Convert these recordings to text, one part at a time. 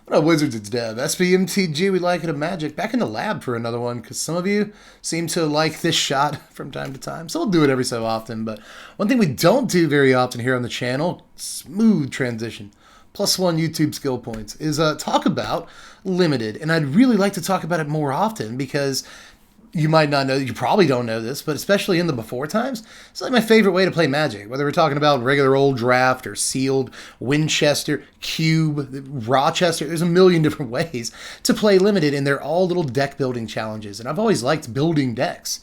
What up, Wizards? It's Dev. Mtg, we like it at Magic. Back in the lab for another one, because some of you seem to like this shot from time to time. So we'll do it every so often. But one thing we don't do very often here on the channel, smooth transition, +1 YouTube skill points, is talk about Limited. And I'd really like to talk about it more often because you might not know, you probably don't know this, but especially in the before times, it's like my favorite way to play Magic. Whether we're talking about regular old draft or sealed, Winchester, Cube, Rochester, there's a million different ways to play Limited, and they're all little deck building challenges. And I've always liked building decks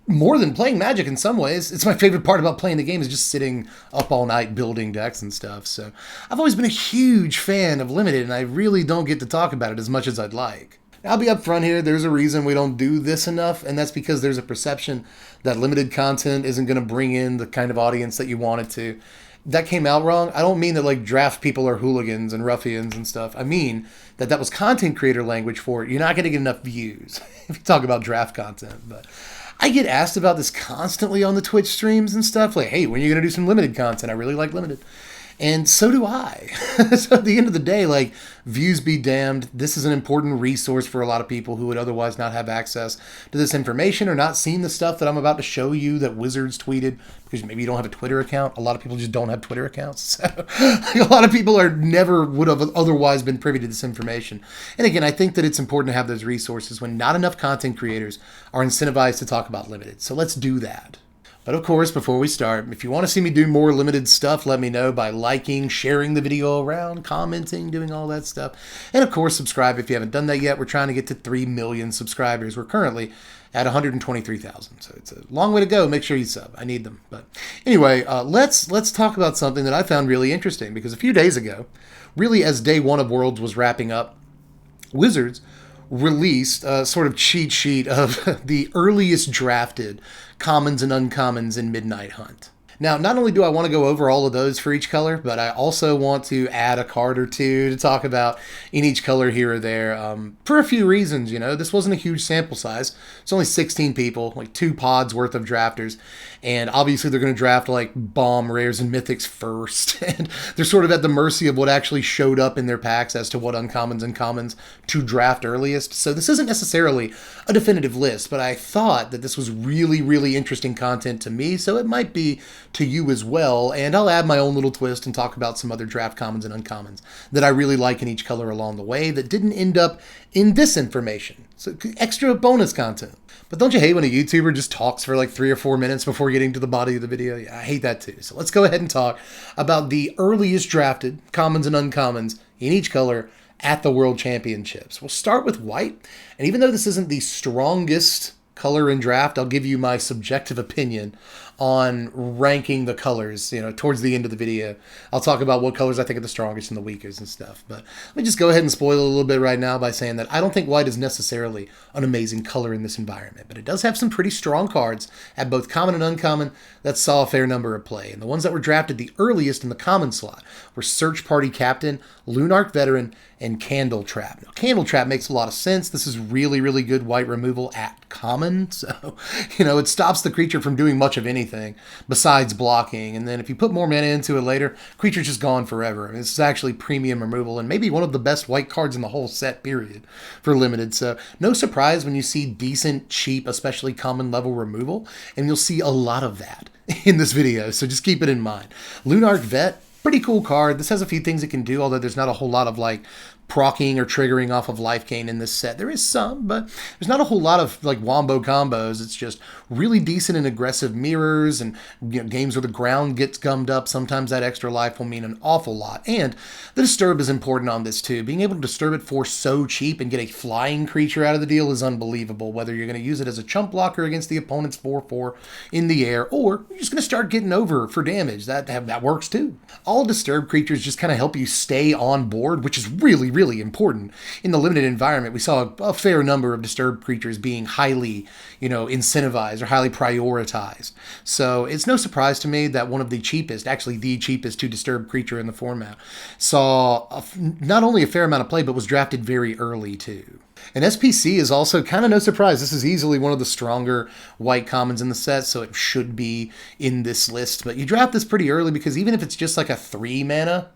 more than playing Magic in some ways. It's my favorite part about playing the game is just sitting up all night building decks and stuff. So I've always been a huge fan of Limited, and I really don't get to talk about it as much as I'd like. I'll be up front here. There's a reason we don't do this enough, and that's because there's a perception that limited content isn't going to bring in the kind of audience that you want it to. That came out wrong. I don't mean that like draft people are hooligans and ruffians and stuff. I mean that was content creator language for it. You're not going to get enough views if you talk about draft content. But I get asked about this constantly on the Twitch streams and stuff. Like, hey, when are you going to do some limited content? I really like limited. And so do I. So at the end of the day, like, views be damned. This is an important resource for a lot of people who would otherwise not have access to this information or not seen the stuff that I'm about to show you that Wizards tweeted, because maybe you don't have a Twitter account. A lot of people just don't have Twitter accounts. So like, a lot of people never would have otherwise been privy to this information. And again, I think that it's important to have those resources when not enough content creators are incentivized to talk about limited. So let's do that. But of course, before we start, if you want to see me do more limited stuff, let me know by liking, sharing the video around, commenting, doing all that stuff. And of course, subscribe if you haven't done that yet. We're trying to get to 3 million subscribers. We're currently at 123,000. So it's a long way to go. Make sure you sub. I need them. But anyway, let's talk about something that I found really interesting, because a few days ago, really as day one of Worlds was wrapping up, Wizards released a sort of cheat sheet of the earliest drafted commons and uncommons in Midnight Hunt. Now, not only do I want to go over all of those for each color, but I also want to add a card or two to talk about in each color here or there, for a few reasons. You know, this wasn't a huge sample size. It's only 16 people, like 2 pods worth of drafters. And obviously they're going to draft like bomb rares and mythics first. And they're sort of at the mercy of what actually showed up in their packs as to what uncommons and commons to draft earliest. So this isn't necessarily a definitive list, but I thought that this was really, really interesting content to me. So it might be to you as well. And I'll add my own little twist and talk about some other draft commons and uncommons that I really like in each color along the way that didn't end up in this information. So extra bonus content. But don't you hate when a YouTuber just talks for like 3 or 4 minutes before getting to the body of the video? Yeah, I hate that too. So let's go ahead and talk about the earliest drafted commons and uncommons in each color at the World Championships. We'll start with white. And even though this isn't the strongest color in draft, I'll give you my subjective opinion on ranking the colors, you know, towards the end of the video. I'll talk about what colors I think are the strongest and the weakest and stuff. But let me just go ahead and spoil a little bit right now by saying that I don't think white is necessarily an amazing color in this environment, but it does have some pretty strong cards at both common and uncommon that saw a fair number of play. And the ones that were drafted the earliest in the common slot were Search Party Captain, Lunarch Veteran, and Candle Trap. Now, Candle Trap makes a lot of sense. This is really, really good white removal at common. So, you know, it stops the creature from doing much of anything besides blocking. And then if you put more mana into it later, creature's just gone forever. And this is actually premium removal and maybe one of the best white cards in the whole set, period, for limited. So no surprise when you see decent, cheap, especially common level removal. And you'll see a lot of that in this video. So just keep it in mind. Lunarch Vet, pretty cool card. This has a few things it can do, although there's not a whole lot of like procking or triggering off of life gain in this set. There is some, but there's not a whole lot of like wombo combos. It's just really decent and aggressive mirrors and, you know, games where the ground gets gummed up. Sometimes that extra life will mean an awful lot. And the disturb is important on this too. Being able to disturb it for so cheap and get a flying creature out of the deal is unbelievable. Whether you're going to use it as a chump blocker against the opponent's 4/4 in the air, or you're just going to start getting over for damage. That works too. All disturb creatures just kind of help you stay on board, which is really important. In the limited environment, we saw a fair number of disturbed creatures being highly, you know, incentivized or highly prioritized. So it's no surprise to me that one of the cheapest, actually the cheapest to disturb creature in the format, saw not only a fair amount of play, but was drafted very early too. And SPC is also kind of no surprise. This is easily one of the stronger white commons in the set, so it should be in this list. But you draft this pretty early because even if it's just like a 3 mana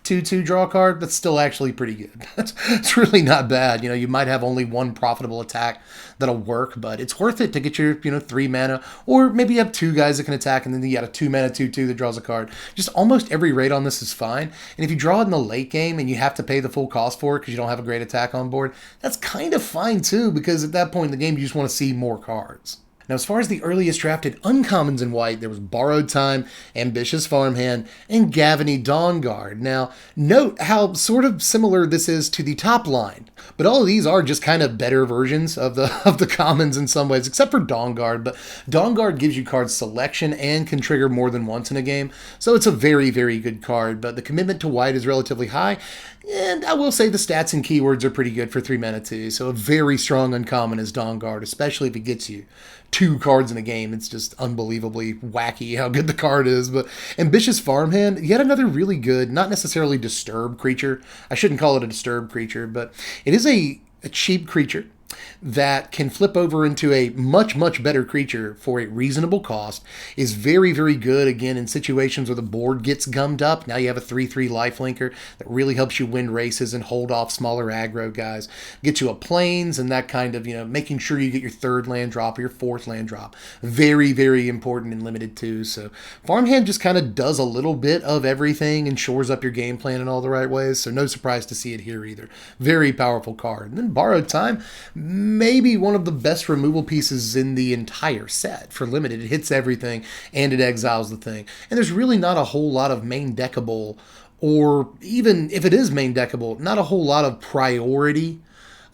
2/2 draw card, that's still actually pretty good. It's really not bad. You know, you might have only one profitable attack that'll work, but it's worth it to get your, 3 mana, or maybe you have 2 guys that can attack, and then you got a 2 mana 2/2 that draws a card. Just almost every raid on this is fine, and if you draw it in the late game and you have to pay the full cost for it because you don't have a great attack on board, that's kind of fine too, because at that point in the game you just want to see more cards. Now, as far as the earliest drafted uncommons in white, there was Borrowed Time, Ambitious Farmhand, and Gavany Dawnguard. Now, note how sort of similar this is to the top line, but all of these are just kind of better versions of the commons in some ways, except for Dawnguard. But Dawnguard gives you card selection and can trigger more than once in a game, so it's a very, very good card. But the commitment to white is relatively high, and I will say the stats and keywords are pretty good for 3 mana too. So a very strong uncommon is Dawnguard, especially if it gets you 2 cards in a game. It's just unbelievably wacky how good the card is. But Ambitious Farmhand, yet another really good, not necessarily disturbed creature. I shouldn't call it a disturbed creature, but it is a cheap creature that can flip over into a much, much better creature for a reasonable cost, is very, very good, again, in situations where the board gets gummed up. Now you have a 3/3 lifelinker that really helps you win races and hold off smaller aggro guys. Get you a plains and that kind of, making sure you get your 3rd land drop or your 4th land drop. Very, very important in Limited too. So Farmhand just kind of does a little bit of everything and shores up your game plan in all the right ways. So no surprise to see it here either. Very powerful card. And then Borrowed Time, maybe one of the best removal pieces in the entire set for Limited. It hits everything and it exiles the thing. And there's really not a whole lot of main deckable, or even if it is main deckable, not a whole lot of priority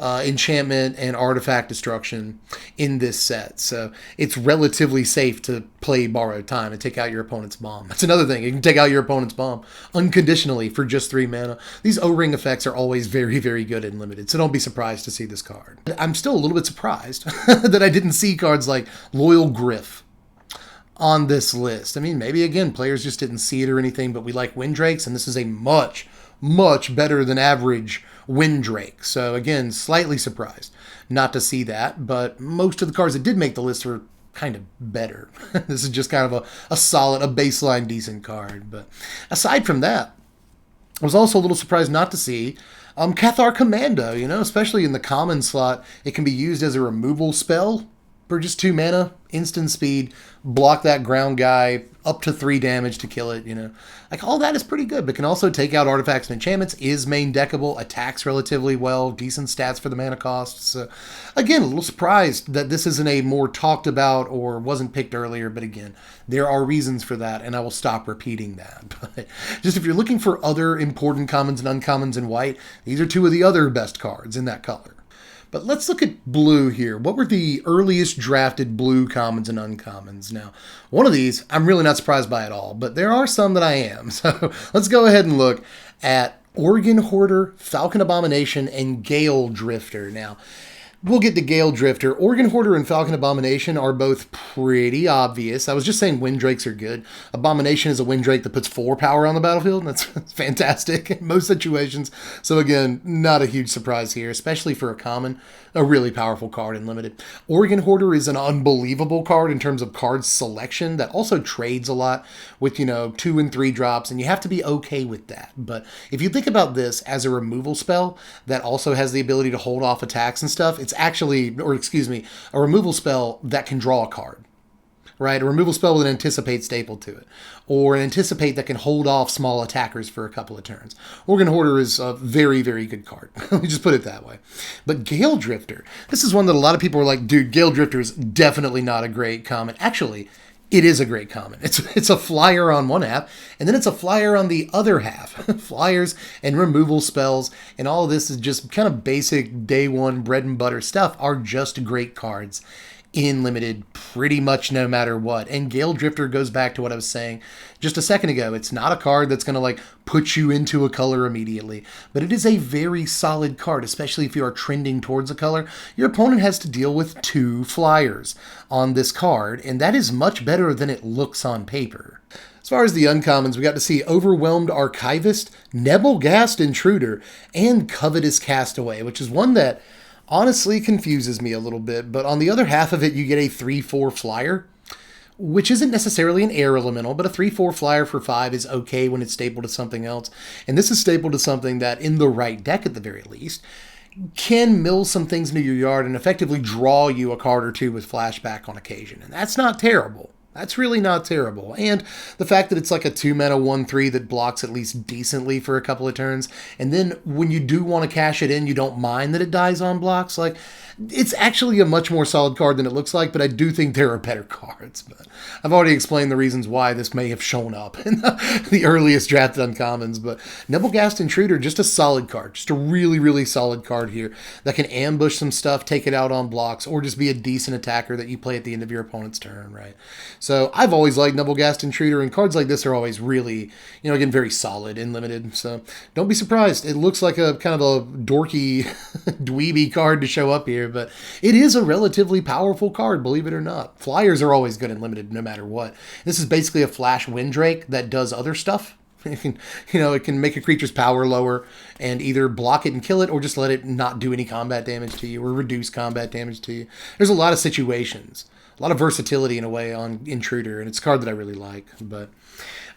enchantment and artifact destruction in this set. So it's relatively safe to play Borrowed Time and take out your opponent's bomb. That's another thing. You can take out your opponent's bomb unconditionally for just 3 mana. These O-ring effects are always very, very good in Limited, so don't be surprised to see this card. I'm still a little bit surprised that I didn't see cards like Loyal Griff on this list. I mean, maybe, again, players just didn't see it or anything, but we like Windrakes, and this is a much, much better than average Windrake. So again, slightly surprised not to see that, but most of the cards that did make the list were kind of better. This is just kind of a solid, a baseline decent card. But aside from that, I was also a little surprised not to see Cathar Commando, especially in the common slot. It can be used as a removal spell for just 2 mana, instant speed, block that ground guy, up to 3 damage to kill it, Like, all that is pretty good, but can also take out artifacts and enchantments, is main deckable, attacks relatively well, decent stats for the mana cost. So, again, a little surprised that this isn't a more talked about or wasn't picked earlier, but again, there are reasons for that, and I will stop repeating that. But just if you're looking for other important commons and uncommons in white, these are 2 of the other best cards in that color. But let's look at blue here. What were the earliest drafted blue commons and uncommons? Now, one of these I'm really not surprised by at all, but there are some that I am. So let's go ahead and look at Organ Hoarder, Falcon Abomination, and Gale Drifter. Now, we'll get to Gale Drifter. Organ Hoarder and Falcon Abomination are both pretty obvious. I was just saying Windrakes are good. Abomination is a Windrake that puts 4 power on the battlefield, and that's fantastic in most situations. So again, not a huge surprise here, especially for a common. A really powerful card in Limited. Organ Hoarder is an unbelievable card in terms of card selection that also trades a lot with, 2 and 3 drops, and you have to be okay with that. But if you think about this as a removal spell that also has the ability to hold off attacks and stuff, it's actually, a removal spell that can draw a card. Right? A removal spell with an Anticipate staple to it. Or an Anticipate that can hold off small attackers for a couple of turns. Organ Hoarder is a very, very good card. Let me just put it that way. But Gale Drifter, this is one that a lot of people are like, dude, Gale Drifter is definitely not a great common. Actually, it is a great common. It's a flyer on one half, and then it's a flyer on the other half. Flyers and removal spells, and all of this is just kind of basic day one bread and butter stuff, are just great cards in Limited pretty much no matter what. And Gale Drifter goes back to what I was saying just a second ago. It's not a card that's going to put you into a color immediately, but it is a very solid card, especially if you are trending towards a color. Your opponent has to deal with 2 flyers on this card, and that is much better than it looks on paper. As far as the uncommons, we got to see Overwhelmed Archivist, Nebelgast Intruder, and Covetous Castaway, which is one that honestly confuses me a little bit, but on the other half of it, you get a 3/4 flyer which isn't necessarily an air elemental, but a 3/4 flyer for 5 is okay when it's stapled to something else. And this is stapled to something that, in the right deck at the very least, can mill some things into your yard and effectively draw you a card or two with flashback on occasion. And that's not terrible. That's really not terrible. And the fact that it's like a 2-mana 1/3 that blocks at least decently for a couple of turns, and then when you do want to cash it in, you don't mind that it dies on blocks. Like, it's actually a much more solid card than it looks like, but I do think there are better cards. But I've already explained the reasons why this may have shown up in the earliest drafted uncommons. But Nebelgast Intruder, just a solid card. Just a really, really solid card here that can ambush some stuff, take it out on blocks, or just be a decent attacker that you play at the end of your opponent's turn, right? So I've always liked Nebelgast Intruder, and cards like this are always really, again, very solid and limited. So don't be surprised. It looks like a kind of a dorky, dweeby card to show up here, but it is a relatively powerful card, believe it or not. Flyers are always good and limited no matter what. This is basically a flash Windrake that does other stuff. It can make a creature's power lower and either block it and kill it, or just let it not do any combat damage to you, or reduce combat damage to you. There's a lot of situations, a lot of versatility in a way on Intruder, and it's a card that I really like. But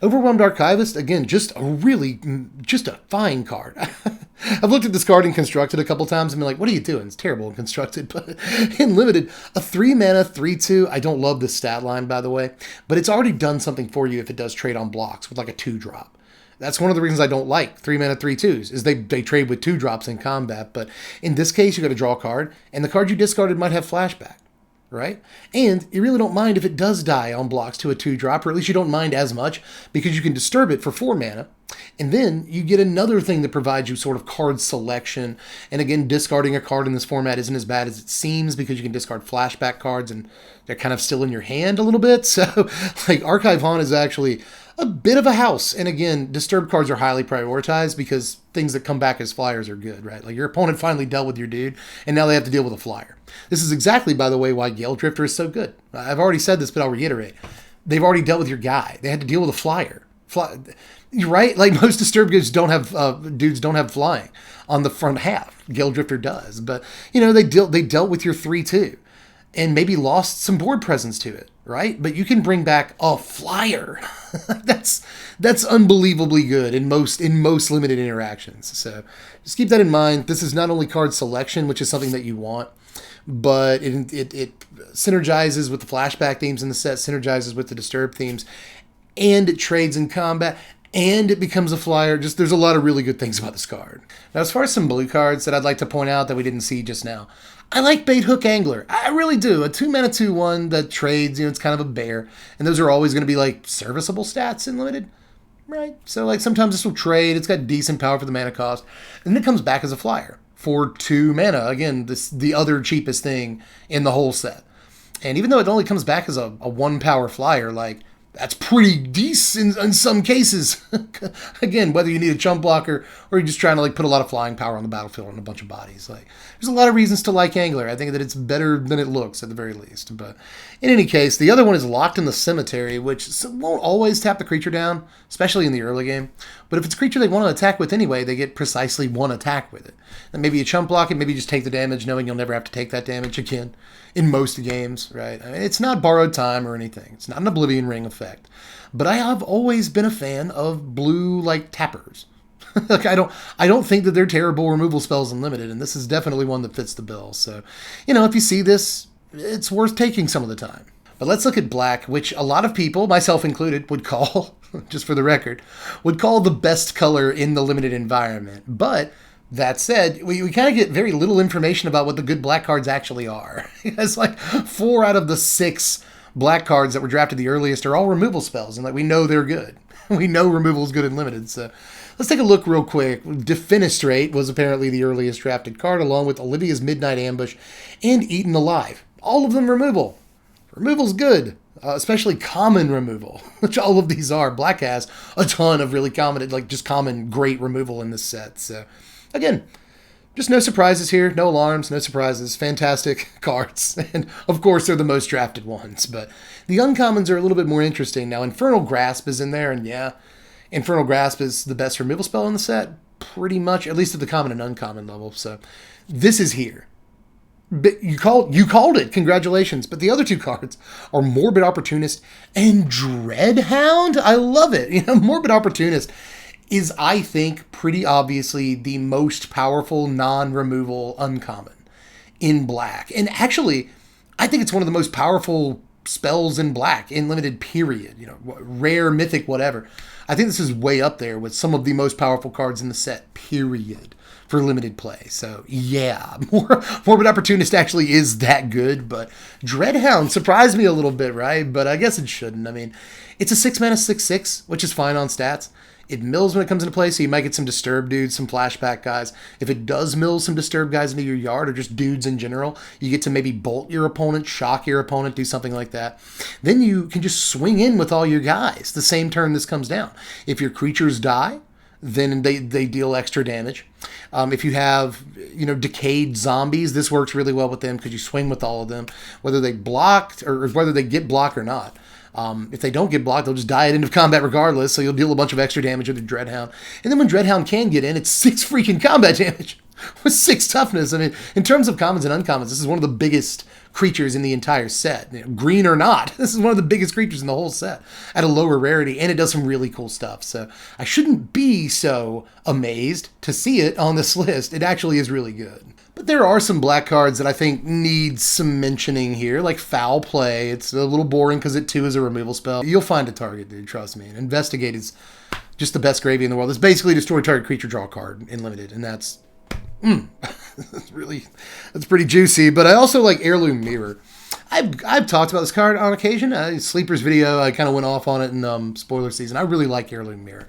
Overwhelmed Archivist, again, just a fine card. I've looked at this card in Constructed a couple times and been like, what are you doing? It's terrible in Constructed. But in Limited, a 3-mana 3/2, I don't love this stat line, by the way, but it's already done something for you if it does trade on blocks with like a 2-drop. That's one of the reasons I don't like 3-mana 3/2s, is they trade with 2-drops in combat. But in this case, you got to draw a card, and the card you discarded might have flashback. Right? And you really don't mind if it does die on blocks to a 2-drop, or at least you don't mind as much, because you can disturb it for 4 mana. And then you get another thing that provides you sort of card selection. And again, discarding a card in this format isn't as bad as it seems, because you can discard flashback cards and they're kind of still in your hand a little bit. So like Archive Haunt is actually a bit of a house. And again, disturbed cards are highly prioritized because things that come back as flyers are good, right? Like your opponent finally dealt with your dude, and now they have to deal with a flyer. This is exactly, by the way, why Gale Drifter is so good. I've already said this, but I'll reiterate. They've already dealt with your guy. They had to deal with a flyer. Right? Like most disturbed dudes don't have flying on the front half. Gale Drifter does. But, they dealt with your 3/2 and maybe lost some board presence to it, right? But you can bring back a flyer. That's unbelievably good in most limited interactions. So just keep that in mind. This is not only card selection, which is something that you want, but it synergizes with the flashback themes in the set, synergizes with the disturbed themes, and it trades in combat, and it becomes a flyer. Just there's a lot of really good things about this card. Now, as far as some blue cards that I'd like to point out that we didn't see just now, I like Bait Hook Angler. I really do. A 2-mana 2/1 that trades, it's kind of a bear, and those are always going to be like serviceable stats in Limited, right? So like sometimes this will trade. It's got decent power for the mana cost, and then it comes back as a flyer for 2 mana. Again, the other cheapest thing in the whole set. And even though it only comes back as a 1-power flyer, like, that's pretty decent in some cases. Again, whether you need a chump blocker or you're just trying to like put a lot of flying power on the battlefield on a bunch of bodies. Like, there's a lot of reasons to like Angler. I think that it's better than it looks at the very least. But in any case, the other one is Locked in the Cemetery, which won't always tap the creature down, especially in the early game. But if it's a creature they want to attack with anyway, they get precisely one attack with it. And maybe you chump block it, maybe just take the damage, knowing you'll never have to take that damage again in most games, right? I mean, it's not borrowed time or anything. It's not an Oblivion Ring effect. But I have always been a fan of blue, like, tappers. Like, I don't think that they're terrible removal spells in Limited, and this is definitely one that fits the bill. So, if you see this, it's worth taking some of the time. But let's look at black, which a lot of people, myself included, would call, just for the record, would call the best color in the Limited environment. But that said, we kind of get very little information about what the good black cards actually are. It's like 4 out of the 6 black cards that were drafted the earliest are all removal spells, and like we know they're good. We know removal is good in Limited. So let's take a look real quick. Defenestrate was apparently the earliest drafted card, along with Olivia's Midnight Ambush and Eaten Alive. All of them removal. Removal's good. Especially common removal, which all of these are. Black has a ton of really common, like just common great removal in this set. So again, just no surprises here, no alarms, no surprises, fantastic cards, and of course they're the most drafted ones, but the uncommons are a little bit more interesting. Now, Infernal Grasp is in there, and yeah, Infernal Grasp is the best removal spell in the set, pretty much, at least at the common and uncommon level, so this is here. But you called it. Congratulations. But the other two cards are Morbid Opportunist and Dreadhound. I love it. You know, Morbid Opportunist is, I think, pretty obviously the most powerful non-removal uncommon in black. And actually, I think it's one of the most powerful spells in black, in limited, period. You know, rare, mythic, whatever. I think this is way up there with some of the most powerful cards in the set, period, for limited play. So yeah, Morbid Opportunist actually is that good, but Dreadhound surprised me a little bit, right? But I guess it shouldn't. I mean, it's a 6-mana 6/6, which is fine on stats. It mills when it comes into play, so you might get some Disturb dudes, some Flashback guys. If it does mill some Disturb guys into your yard, or just dudes in general, you get to maybe bolt your opponent, shock your opponent, do something like that. Then you can just swing in with all your guys the same turn this comes down. If your creatures die, then they deal extra damage. If you have, you know, decayed zombies, this works really well with them because you swing with all of them, whether they blocked or whether they get blocked or not. If they don't get blocked, they'll just die at end of combat regardless, so you'll deal a bunch of extra damage with your Dreadhound. And then when Dreadhound can get in, it's 6 freaking combat damage with 6 toughness. I mean, in terms of commons and uncommons, this is one of the biggest creatures in the entire set. You know, green or not, this is one of the biggest creatures in the whole set at a lower rarity, and it does some really cool stuff. So I shouldn't be so amazed to see it on this list. It actually is really good. But there are some black cards that I think need some mentioning here, like Foul Play. It's a little boring because it too is a removal spell. You'll find a target, dude, trust me. And Investigate is just the best gravy in the world. It's basically destroy target creature, draw a card in limited, and that's that's pretty juicy. But I also like Heirloom Mirror. I've talked about this card on occasion. Sleeper's video, I kind of went off on it in spoiler season. I really like Heirloom Mirror.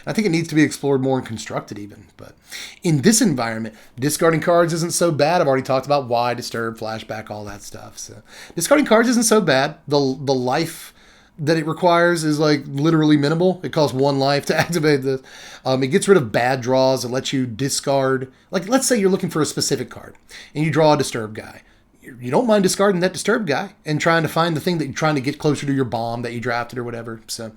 I think it needs to be explored more and constructed even. But in this environment, discarding cards isn't so bad. I've already talked about why, Disturb, Flashback, all that stuff. So discarding cards isn't so bad. The life that it requires is like literally minimal. It costs 1 life to activate this. It gets rid of bad draws. It lets you discard. Like, let's say you're looking for a specific card and you draw a Disturb guy. You don't mind discarding that Disturb guy and trying to find the thing that you're trying to get closer to your bomb that you drafted or whatever. So,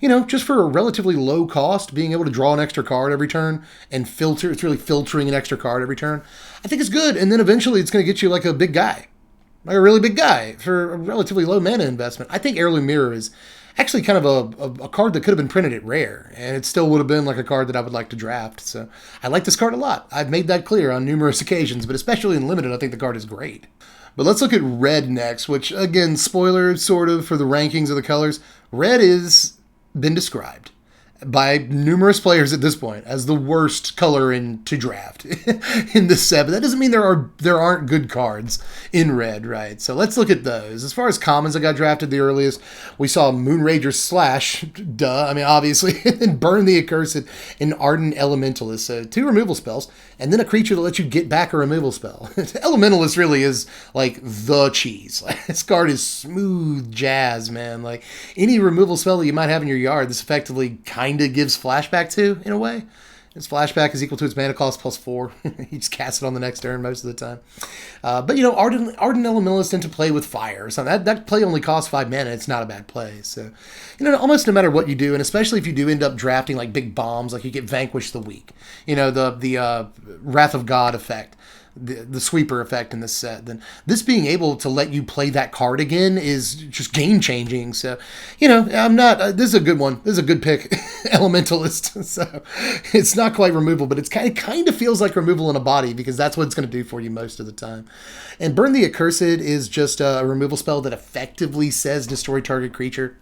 you know, just for a relatively low cost, being able to draw an extra card every turn and filter, it's really filtering an extra card every turn, I think it's good. And then eventually it's going to get you like a big guy, like a really big guy for a relatively low mana investment. I think Heirloom Mirror is actually kind of a card that could have been printed at rare, and it still would have been like a card that I would like to draft. So I like this card a lot. I've made that clear on numerous occasions, but especially in Limited, I think the card is great. But let's look at red next, which, again, spoiler sort of for the rankings of the colors. Red has been described by numerous players at this point as the worst color to draft in this set. But that doesn't mean there aren't good cards in red, right? So let's look at those. As far as commons that got drafted the earliest, we saw Moonrager Slash, duh, I mean, obviously, and Burn the Accursed and Ardent Elementalist. So 2 removal spells, and then a creature that lets you get back a removal spell. Elementalist really is like the cheese. This card is smooth jazz, man. Like any removal spell that you might have in your yard, this effectively kind of gives flashback to, in a way. Its flashback is equal to its mana cost +4. You just cast it on the next turn most of the time. But, you know, Ardent Elementalist into play with fire or something. That play only costs 5 mana. It's not a bad play. So, you know, almost no matter what you do, and especially if you do end up drafting like big bombs, like you get Vanquish the Weak. You know, the Wrath of God effect. The sweeper effect in this set, then this being able to let you play that card again is just game changing. So, you know, I'm not, this is a good one. This is a good pick, Elementalist. So it's not quite removal, but it's kind of feels like removal in a body because that's what it's going to do for you most of the time. And Burn the Accursed is just a removal spell that effectively says destroy target creature.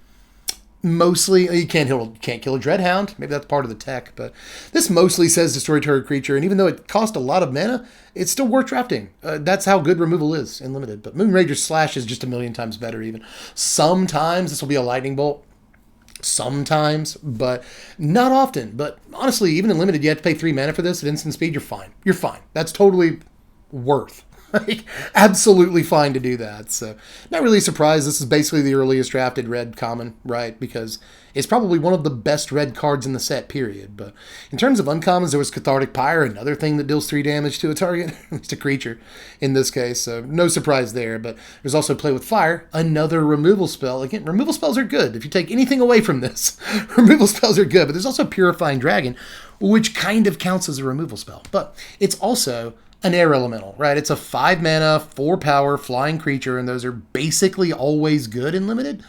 Mostly, you can't kill a Dreadhound. Maybe that's part of the tech, but this mostly says destroy target creature, and even though it cost a lot of mana, it's still worth drafting. That's how good removal is in Limited. But Moonrager Slash is just a million times better even. Sometimes this will be a Lightning Bolt. Sometimes, but not often. But honestly, even in Limited, you have to pay 3 mana for this at instant speed. You're fine. You're fine. That's totally worth. Like, absolutely fine to do that. So, not really surprised. This is basically the earliest drafted red common, right? Because it's probably one of the best red cards in the set, period. But in terms of uncommons, there was Cathartic Pyre, another thing that deals 3 damage to a target, at least a creature in this case. So, no surprise there. But there's also Play with Fire, another removal spell. Again, removal spells are good. If you take anything away from this, removal spells are good. But there's also Purifying Dragon, which kind of counts as a removal spell. But it's also an air elemental, right? It's a 5 mana, 4 power flying creature, and those are basically always good in limited.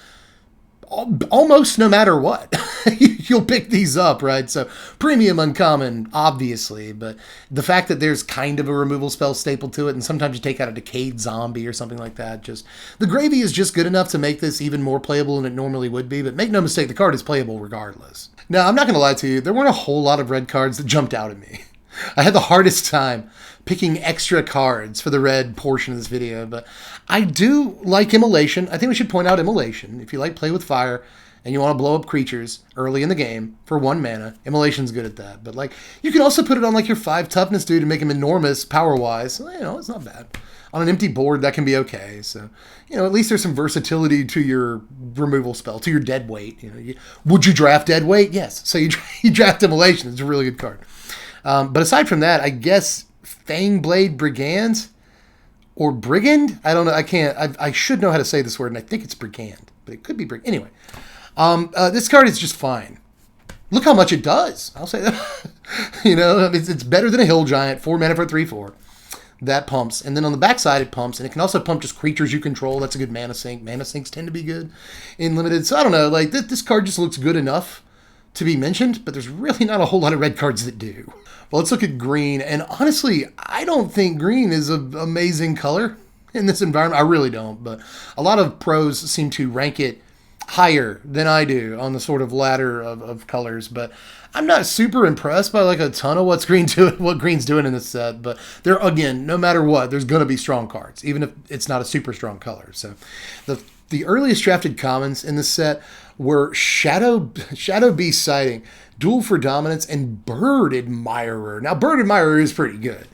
Almost no matter what, you'll pick these up, right? So premium uncommon, obviously, but the fact that there's kind of a removal spell stapled to it, and sometimes you take out a decayed zombie or something like that, just the gravy is just good enough to make this even more playable than it normally would be. But make no mistake, the card is playable regardless. Now, I'm not going to lie to you, there weren't a whole lot of red cards that jumped out at me. I had the hardest time picking extra cards for the red portion of this video, but I do like Immolation. I think we should point out Immolation. If you like Play with Fire and you want to blow up creatures early in the game for 1 mana, Immolation's good at that. But like, you can also put it on like your 5 toughness dude and make him enormous power-wise. You know, it's not bad. On an empty board, that can be okay. So, you know, at least there's some versatility to your removal spell, to your dead weight. You know, would you draft dead weight? Yes. So you draft Immolation. It's a really good card. But aside from that, I guess Fangblade Brigand or Brigand? I don't know. I can't. I should know how to say this word, and I think it's Brigand, but it could be Brigand. Anyway, this card is just fine. Look how much it does. I'll say that. You know, it's better than a Hill Giant. 4 mana for 3/4. That pumps. And then on the backside, it pumps. And it can also pump just creatures you control. That's a good mana sink. Mana sinks tend to be good in limited. So I don't know. Like, this card just looks good enough to be mentioned, but there's really not a whole lot of red cards that do. Well, let's look at green. And honestly, I don't think green is an amazing color in this environment. I really don't. But a lot of pros seem to rank it higher than I do on the sort of ladder of colors. But I'm not super impressed by like a ton of what green's doing in this set. But there, again, no matter what, there's going to be strong cards, even if it's not a super strong color. So the earliest drafted commons in this set were Shadow Beast Sighting, Duel for Dominance, and Bird Admirer. Now, Bird Admirer is pretty good.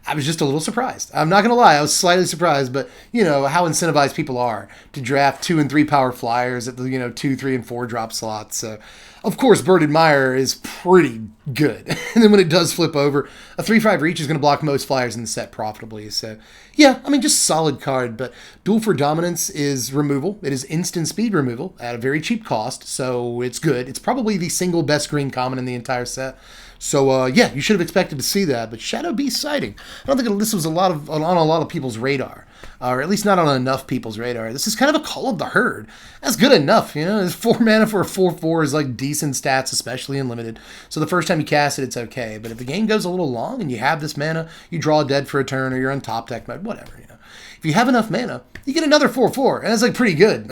I was just a little surprised. I'm not going to lie. I was slightly surprised, but you know how incentivized people are to draft 2 and 3 power flyers at the 2, 3, and 4 drop slots. So, of course, Bird Admirer is pretty good. And then when it does flip over, a 3/5 reach is going to block most flyers in the set profitably. So, yeah, I mean, just solid card. But Duel for Dominance is removal. It is instant speed removal at a very cheap cost, so it's good. It's probably the single best green common in the entire set. So, yeah, you should have expected to see that. But Shadow Beast Sighting, I don't think this was on a lot of people's radar. Or at least not on enough people's radar. This is kind of a Call of the Herd. That's good enough, you know. 4 mana for a 4/4 is like decent stats, especially in limited. So the first time you cast it, it's okay. But if the game goes a little long and you have this mana, you draw dead for a turn, or you're on top deck mode, whatever, you know. If you have enough mana, you get another 4/4, and it's like pretty good.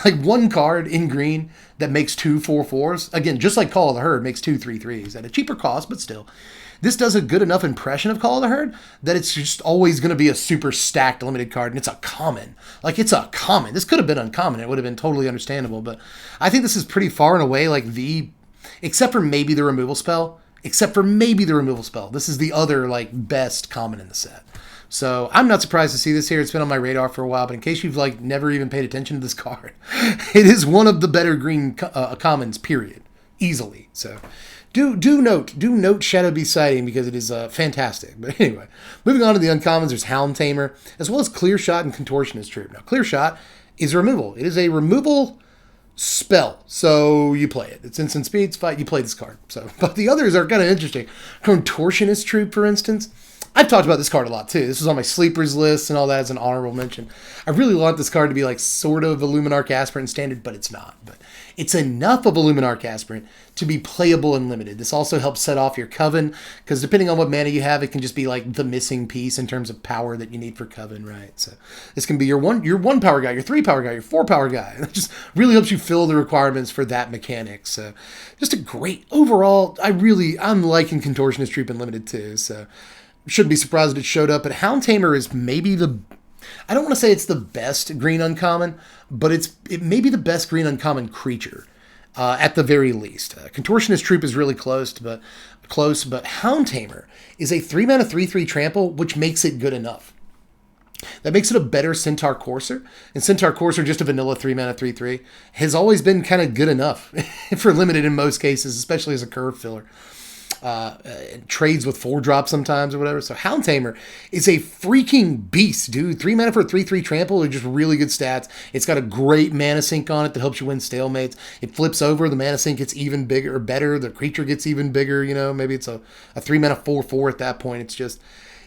Like one card in green that makes 2 4/4s. Again, just like Call of the Herd makes 2 3/3s at a cheaper cost, but still. This does a good enough impression of Call of the Herd that it's just always going to be a super stacked limited card, and it's a common. Like, it's a common. This could have been uncommon. It would have been totally understandable, but I think this is pretty far and away like except for maybe the removal spell. This is the other, like, best common in the set. So I'm not surprised to see this here. It's been on my radar for a while, but in case you've, like, never even paid attention to this card, it is one of the better green commons, period. Easily. So do note Shadow Beast Sighting because it is fantastic. But anyway, moving on to the uncommons, there's Hound Tamer, as well as Clear Shot and Contortionist Troop. Now, Clear Shot is removal. It is a removal spell, so you play it. It's instant speed, fight, you play this card. So, but the others are kind of interesting. Contortionist Troop, for instance. I've talked about this card a lot, too. This was on my sleepers list and all that as an honorable mention. I really want this card to be like sort of a Luminarch Aspirant standard, but it's not. But it's enough of a Luminarch Aspirant to be playable and limited. This also helps set off your Coven, because depending on what mana you have, it can just be like the missing piece in terms of power that you need for Coven, right? So this can be your one power guy, your 3 power guy, your 4 power guy. It just really helps you fill the requirements for that mechanic. So just a great overall. I'm liking Contortionist Troop and limited too. So shouldn't be surprised it showed up. But Hound Tamer is maybe I don't want to say it's the best green uncommon, but it may be the best green uncommon creature, at the very least. Contortionist Troop is really close, but Hound Tamer is a 3 mana 3/3 trample, which makes it good enough. That makes it a better Centaur Courser, and Centaur Courser, just a vanilla 3 mana 3/3, has always been kind of good enough for limited in most cases, especially as a curve filler. Trades with 4-drop sometimes or whatever. So Hound Tamer is a freaking beast, dude. 3 mana for a 3/3 trample are just really good stats. It's got a great mana sink on it that helps you win stalemates. It flips over, the mana sink gets even bigger or better. The creature gets even bigger, you know. Maybe it's a 3 mana 4/4 at that point.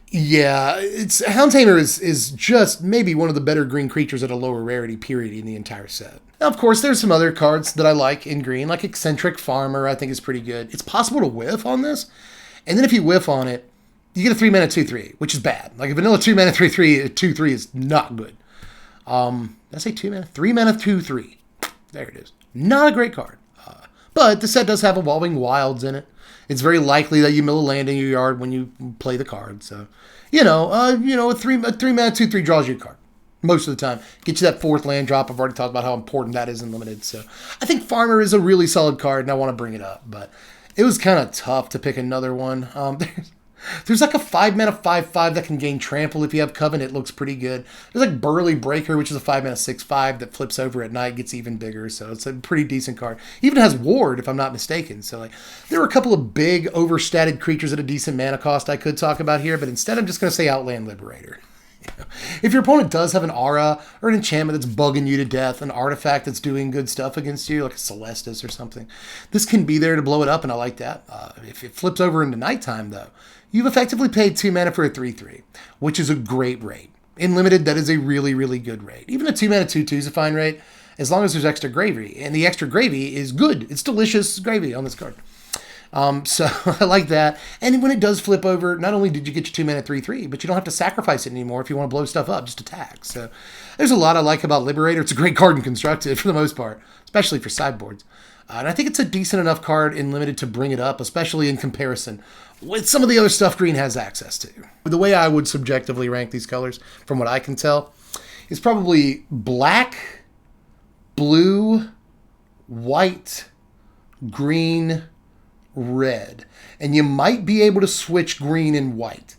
Yeah, it's Hound Tamer is just maybe one of the better green creatures at a lower rarity period in the entire set. Now, of course, there's some other cards that I like in green, like Eccentric Farmer, I think is pretty good. It's possible to whiff on this, and then if you whiff on it, you get a 3-mana 2/3, which is bad. Like a vanilla 2-mana 3/3, 2/3 is not good. Did I say 2-mana? 3-mana 2/3. There it is. Not a great card. But the set does have Evolving Wilds in it. It's very likely that you mill a land in your yard when you play the card. So, a 3-mana 2/3 draws you a card most of the time. Get you that 4th land drop. I've already talked about how important that is in Limited. So I think Farmer is a really solid card, and I want to bring it up. But it was kind of tough to pick another one. There's like a 5-mana 5/5 that can gain Trample if you have Coven. It looks pretty good. There's like Burly Breaker, which is a 5-mana 6/5 that flips over at night, gets even bigger. So it's a pretty decent card. Even has Ward, if I'm not mistaken. So like there are a couple of big overstated creatures at a decent mana cost I could talk about here, but instead I'm just going to say Outland Liberator. If your opponent does have an aura or an enchantment that's bugging you to death, an artifact that's doing good stuff against you, like a Celestis or something, this can be there to blow it up, and I like that. If it flips over into nighttime, though, you've effectively paid 2 mana for a 3/3, which is a great rate. In Limited, that is a really, really good rate. Even a 2-mana 2/2 is a fine rate, as long as there's extra gravy. And the extra gravy is good. It's delicious gravy on this card. So I like that. And when it does flip over, not only did you get your 2-mana 3/3, but you don't have to sacrifice it anymore if you want to blow stuff up, just attack. So there's a lot I like about Liberator. It's a great card in Constructed for the most part, especially for sideboards. And I think it's a decent enough card in Limited to bring it up, especially in comparison with some of the other stuff Green has access to. The way I would subjectively rank these colors, from what I can tell, is probably black, blue, white, green, red, and you might be able to switch green and white.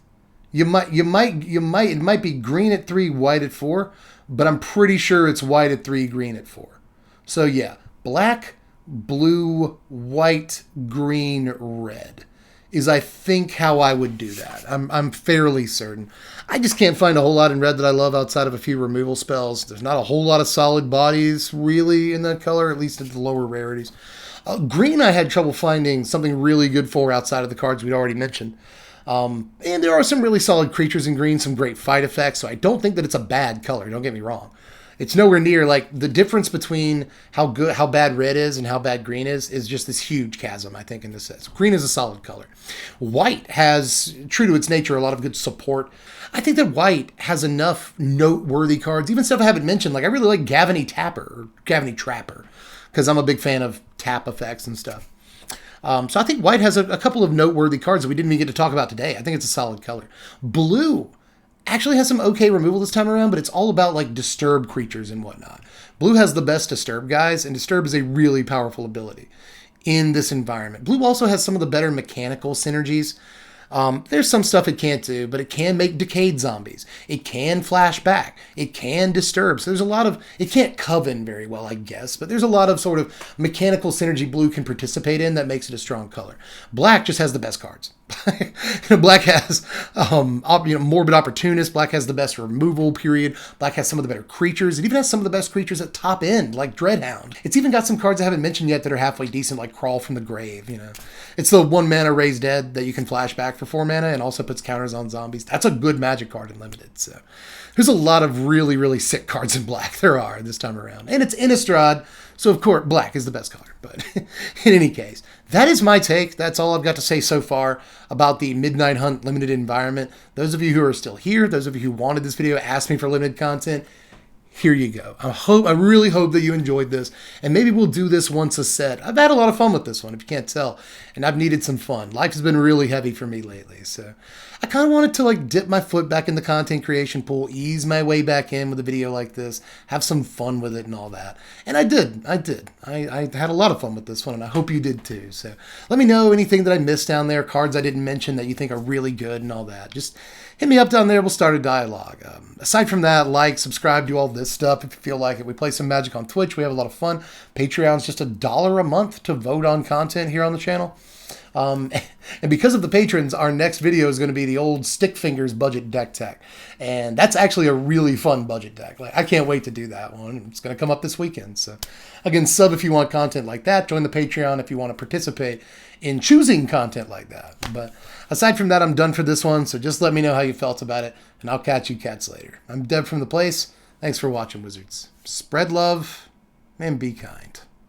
It might be green at 3, white at 4, but I'm pretty sure it's white at 3, green at 4. So yeah, black, blue, white, green, red is I think how I would do that. I'm fairly certain. I just can't find a whole lot in red that I love outside of a few removal spells. There's not a whole lot of solid bodies really in that color, at least at the lower rarities. Green, I had trouble finding something really good for outside of the cards we'd already mentioned. And there are some really solid creatures in green, some great fight effects, so I don't think that it's a bad color, don't get me wrong. It's nowhere near, like, the difference between how bad red is and how bad green is just this huge chasm, I think, in this set. So green is a solid color. White has, true to its nature, a lot of good support. I think that white has enough noteworthy cards, even stuff I haven't mentioned. Like, I really like Gavany Trapper, because I'm a big fan of tap effects and stuff. So I think white has a couple of noteworthy cards that we didn't even get to talk about today. I think it's a solid color. Blue actually has some okay removal this time around, but it's all about like disturb creatures and whatnot. Blue has the best disturb guys, and disturb is a really powerful ability in this environment. Blue also has some of the better mechanical synergies. There's some stuff it can't do, but it can make decayed zombies. It can flash back. It can disturb. So there's a lot of, it can't coven very well, I guess, but there's a lot of sort of mechanical synergy blue can participate in that makes it a strong color. Black just has the best cards. Black has Morbid Opportunist. Black has the best removal period. Black has some of the better creatures. It even has some of the best creatures at top end, like Dreadhound. It's even got some cards I haven't mentioned yet that are halfway decent, like Crawl from the Grave. It's the 1-mana Raise Dead that you can flash back for 4 mana and also puts counters on zombies. That's a good Magic card in Limited. So there's a lot of really, really sick cards in Black. There are this time around, and it's Innistrad. So, of course, black is the best color. But in any case, that is my take. That's all I've got to say so far about the Midnight Hunt limited environment. Those of you who are still here, those of you who wanted this video, asked me for limited content, here you go. I really hope that you enjoyed this, and maybe we'll do this once a set. I've had a lot of fun with this one, if you can't tell, and I've needed some fun. Life has been really heavy for me lately, so I kind of wanted to like dip my foot back in the content creation pool, ease my way back in with a video like this, have some fun with it and all that. And I did. I had a lot of fun with this one, and I hope you did too. So let me know anything that I missed down there, cards I didn't mention that you think are really good and all that. Just hit me up down there. We'll start a dialogue. Aside from that, like, subscribe, do all this stuff if you feel like it. We play some Magic on Twitch. We have a lot of fun. Patreon's just $1 a month to vote on content here on the channel. And because of the patrons, our next video is going to be the old Stick Fingers budget deck tech. And that's actually a really fun budget deck. Like, I can't wait to do that one. It's going to come up this weekend. So again, sub if you want content like that. Join the Patreon if you want to participate in choosing content like that. But aside from that, I'm done for this one. So just let me know how you felt about it, and I'll catch you cats later. I'm Deb from The Place. Thanks for watching, Wizards. Spread love and be kind.